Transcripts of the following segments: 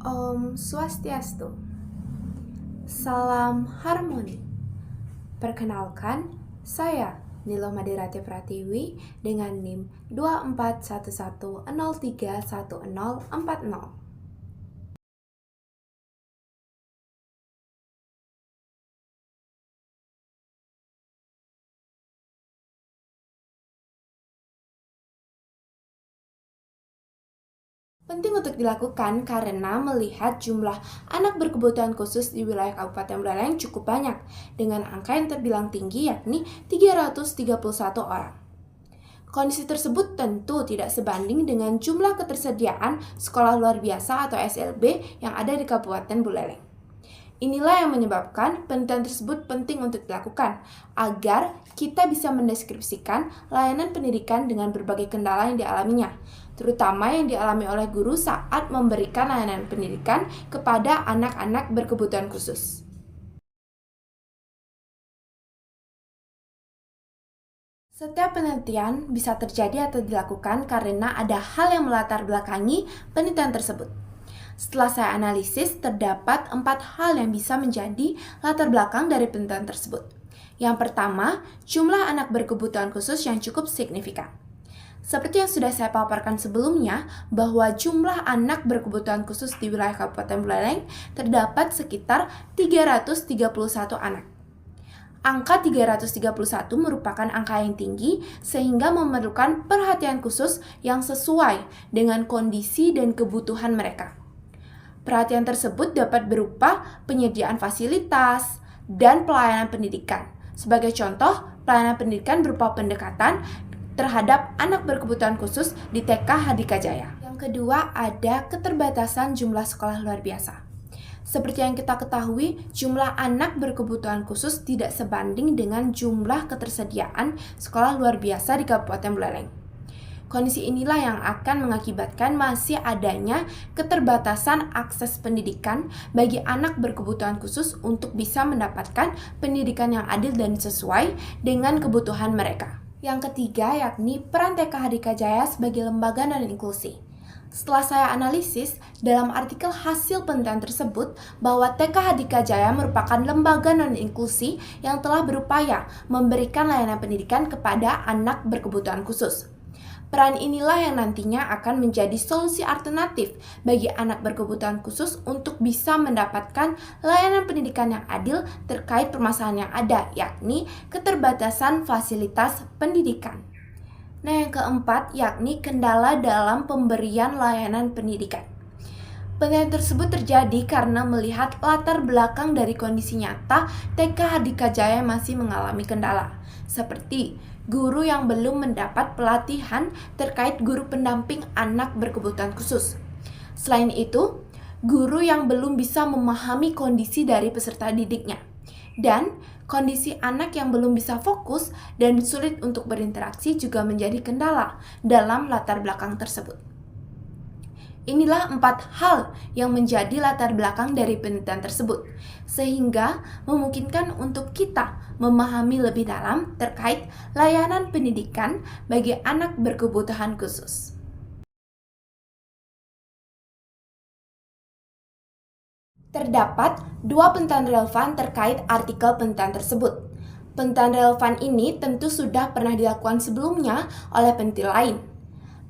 Om Swastiastu. Salam harmoni. Perkenalkan, saya Nilo Madirati Pratiwi dengan NIM 2411031040. Penting untuk dilakukan karena melihat jumlah anak berkebutuhan khusus di wilayah Kabupaten Buleleng cukup banyak, dengan angka yang terbilang tinggi yakni 331 orang. Kondisi tersebut tentu tidak sebanding dengan jumlah ketersediaan sekolah luar biasa atau SLB yang ada di Kabupaten Buleleng. Inilah yang menyebabkan penelitian tersebut penting untuk dilakukan, agar kita bisa mendeskripsikan layanan pendidikan dengan berbagai kendala yang dialaminya, terutama yang dialami oleh guru saat memberikan layanan pendidikan kepada anak-anak berkebutuhan khusus. Setiap penelitian bisa terjadi atau dilakukan karena ada hal yang melatar belakangi penelitian tersebut. Setelah saya analisis, terdapat 4 hal yang bisa menjadi latar belakang dari penelitian tersebut. Yang pertama, jumlah anak berkebutuhan khusus yang cukup signifikan. Seperti yang sudah saya paparkan sebelumnya, bahwa jumlah anak berkebutuhan khusus di wilayah Kabupaten Buleleng terdapat sekitar 331 anak. Angka 331 merupakan angka yang tinggi sehingga memerlukan perhatian khusus yang sesuai dengan kondisi dan kebutuhan mereka. Perhatian tersebut dapat berupa penyediaan fasilitas dan pelayanan pendidikan. Sebagai contoh, pelayanan pendidikan berupa pendekatan terhadap anak berkebutuhan khusus di TK Hadika Jaya. Yang kedua, ada keterbatasan jumlah sekolah luar biasa. Seperti yang kita ketahui, jumlah anak berkebutuhan khusus tidak sebanding dengan jumlah ketersediaan sekolah luar biasa di Kabupaten Buleleng. Kondisi inilah yang akan mengakibatkan masih adanya keterbatasan akses pendidikan bagi anak berkebutuhan khusus untuk bisa mendapatkan pendidikan yang adil dan sesuai dengan kebutuhan mereka. Yang ketiga yakni peran TK Hadika Jaya sebagai lembaga non-inklusi. Setelah saya analisis, dalam artikel hasil penelitian tersebut bahwa TK Hadika Jaya merupakan lembaga non-inklusi yang telah berupaya memberikan layanan pendidikan kepada anak berkebutuhan khusus. Peran inilah yang nantinya akan menjadi solusi alternatif bagi anak berkebutuhan khusus untuk bisa mendapatkan layanan pendidikan yang adil terkait permasalahan yang ada, yakni keterbatasan fasilitas pendidikan. Nah, yang keempat yakni kendala dalam pemberian layanan pendidikan. Penelitian tersebut terjadi karena melihat latar belakang dari kondisi nyata TK Hadika Jaya masih mengalami kendala, seperti guru yang belum mendapat pelatihan terkait guru pendamping anak berkebutuhan khusus. Selain itu, guru yang belum bisa memahami kondisi dari peserta didiknya, dan kondisi anak yang belum bisa fokus dan sulit untuk berinteraksi juga menjadi kendala dalam latar belakang tersebut. Inilah 4 hal yang menjadi latar belakang dari penelitian tersebut, sehingga memungkinkan untuk kita memahami lebih dalam terkait layanan pendidikan bagi anak berkebutuhan khusus. Terdapat 2 penelitian relevan terkait artikel penelitian tersebut. Penelitian relevan ini tentu sudah pernah dilakukan sebelumnya oleh peneliti lain.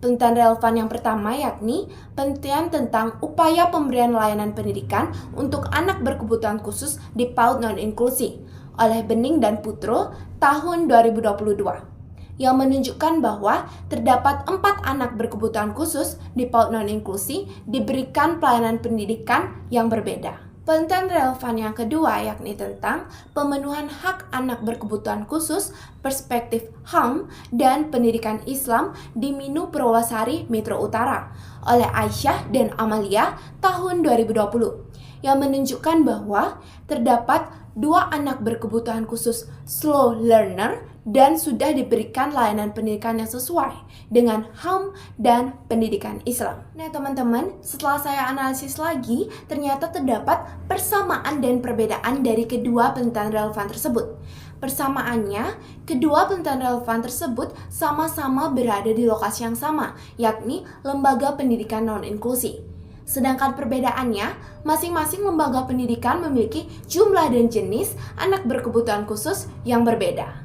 Penelitian relevan yang pertama yakni penelitian tentang upaya pemberian layanan pendidikan untuk anak berkebutuhan khusus di PAUD non-inklusi oleh Bening dan Putro tahun 2022 yang menunjukkan bahwa terdapat 4 anak berkebutuhan khusus di PAUD non-inklusi diberikan pelayanan pendidikan yang berbeda. Penelitian relevan yang kedua yakni tentang pemenuhan hak anak berkebutuhan khusus, perspektif HAM, dan pendidikan Islam di Minu Purwosari Metro Utara oleh Aisyah dan Amalia tahun 2020 yang menunjukkan bahwa terdapat 2 anak berkebutuhan khusus slow learner dan sudah diberikan layanan pendidikan yang sesuai dengan HAM dan pendidikan Islam. Nah teman-teman, setelah saya analisis lagi, ternyata terdapat persamaan dan perbedaan dari kedua penelitian relevan tersebut. Persamaannya, kedua penelitian relevan tersebut sama-sama berada di lokasi yang sama, yakni lembaga pendidikan non-inklusi. Sedangkan perbedaannya, masing-masing lembaga pendidikan memiliki jumlah dan jenis anak berkebutuhan khusus yang berbeda.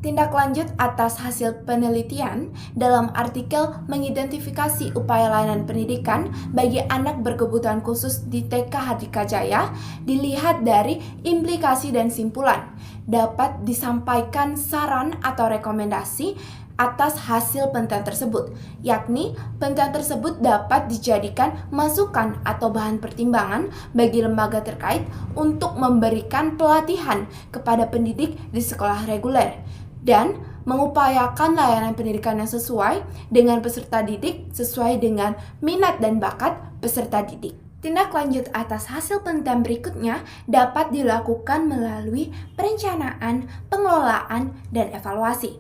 Tindak lanjut atas hasil penelitian dalam artikel mengidentifikasi upaya layanan pendidikan bagi anak berkebutuhan khusus di TK Hardika Jaya dilihat dari implikasi dan simpulan. Dapat disampaikan saran atau rekomendasi atas hasil penelitian tersebut, yakni penelitian tersebut dapat dijadikan masukan atau bahan pertimbangan bagi lembaga terkait untuk memberikan pelatihan kepada pendidik di sekolah reguler dan mengupayakan layanan pendidikan yang sesuai dengan peserta didik sesuai dengan minat dan bakat peserta didik. Tindak lanjut atas hasil penelitian berikutnya dapat dilakukan melalui perencanaan, pengelolaan, dan evaluasi.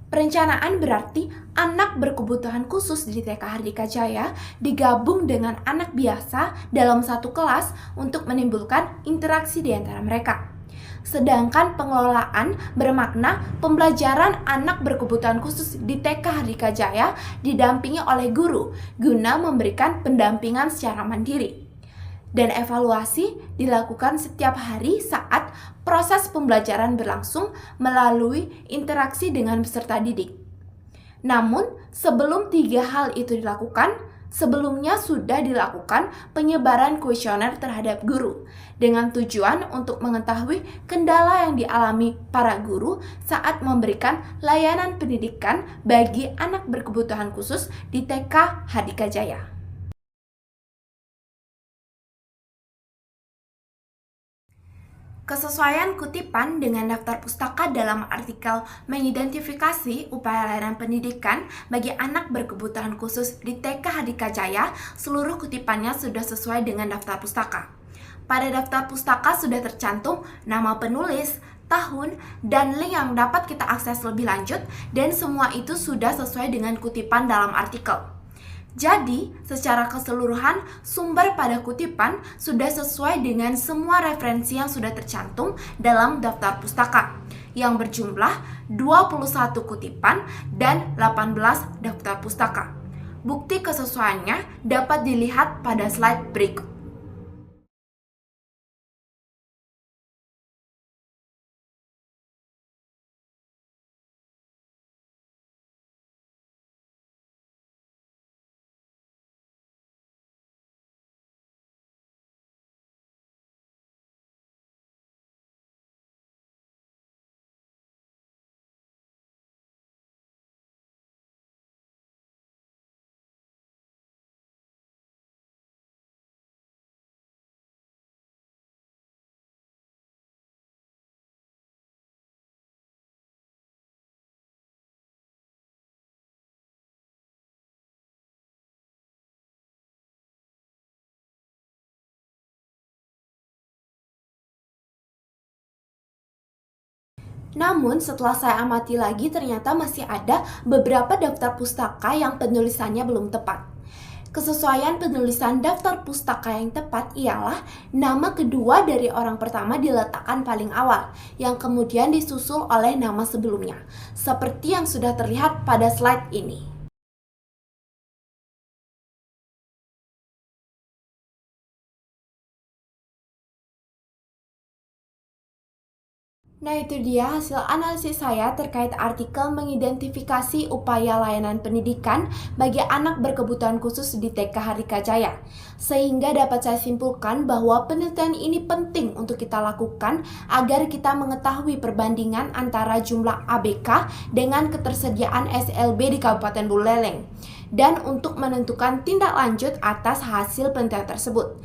Perencanaan berarti anak berkebutuhan khusus di TK Hardika Jaya digabung dengan anak biasa dalam satu kelas untuk menimbulkan interaksi di antara mereka. Sedangkan pengelolaan bermakna pembelajaran anak berkebutuhan khusus di TK Hardika Jaya didampingi oleh guru guna memberikan pendampingan secara mandiri. Dan evaluasi dilakukan setiap hari saat proses pembelajaran berlangsung melalui interaksi dengan peserta didik. Namun, sebelum 3 hal itu dilakukan, sebelumnya sudah dilakukan penyebaran kuesioner terhadap guru dengan tujuan untuk mengetahui kendala yang dialami para guru saat memberikan layanan pendidikan bagi anak berkebutuhan khusus di TK Hardika Jaya. Kesesuaian kutipan dengan daftar pustaka dalam artikel mengidentifikasi upaya layanan pendidikan bagi anak berkebutuhan khusus di TK Hardika Jaya, seluruh kutipannya sudah sesuai dengan daftar pustaka. Pada daftar pustaka sudah tercantum nama penulis, tahun, dan link yang dapat kita akses lebih lanjut, dan semua itu sudah sesuai dengan kutipan dalam artikel. Jadi, secara keseluruhan, sumber pada kutipan sudah sesuai dengan semua referensi yang sudah tercantum dalam daftar pustaka, yang berjumlah 21 kutipan dan 18 daftar pustaka. Bukti kesesuaiannya dapat dilihat pada slide berikut. Namun setelah saya amati lagi ternyata masih ada beberapa daftar pustaka yang penulisannya belum tepat. Kesesuaian penulisan daftar pustaka yang tepat ialah nama kedua dari orang pertama diletakkan paling awal, yang kemudian disusul oleh nama sebelumnya, seperti yang sudah terlihat pada slide ini. Nah, itu dia hasil analisis saya terkait artikel mengidentifikasi upaya layanan pendidikan bagi anak berkebutuhan khusus di TK Hardika Jaya. Sehingga dapat saya simpulkan bahwa penelitian ini penting untuk kita lakukan agar kita mengetahui perbandingan antara jumlah ABK dengan ketersediaan SLB di Kabupaten Buleleng, dan untuk menentukan tindak lanjut atas hasil penelitian tersebut.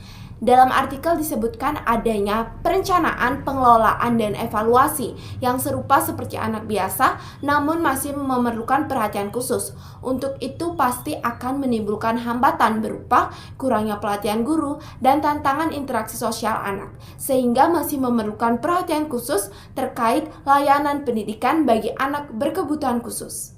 Dalam artikel disebutkan adanya perencanaan, pengelolaan, dan evaluasi yang serupa seperti anak biasa, namun masih memerlukan perhatian khusus. Untuk itu pasti akan menimbulkan hambatan berupa kurangnya pelatihan guru dan tantangan interaksi sosial anak, sehingga masih memerlukan perhatian khusus terkait layanan pendidikan bagi anak berkebutuhan khusus.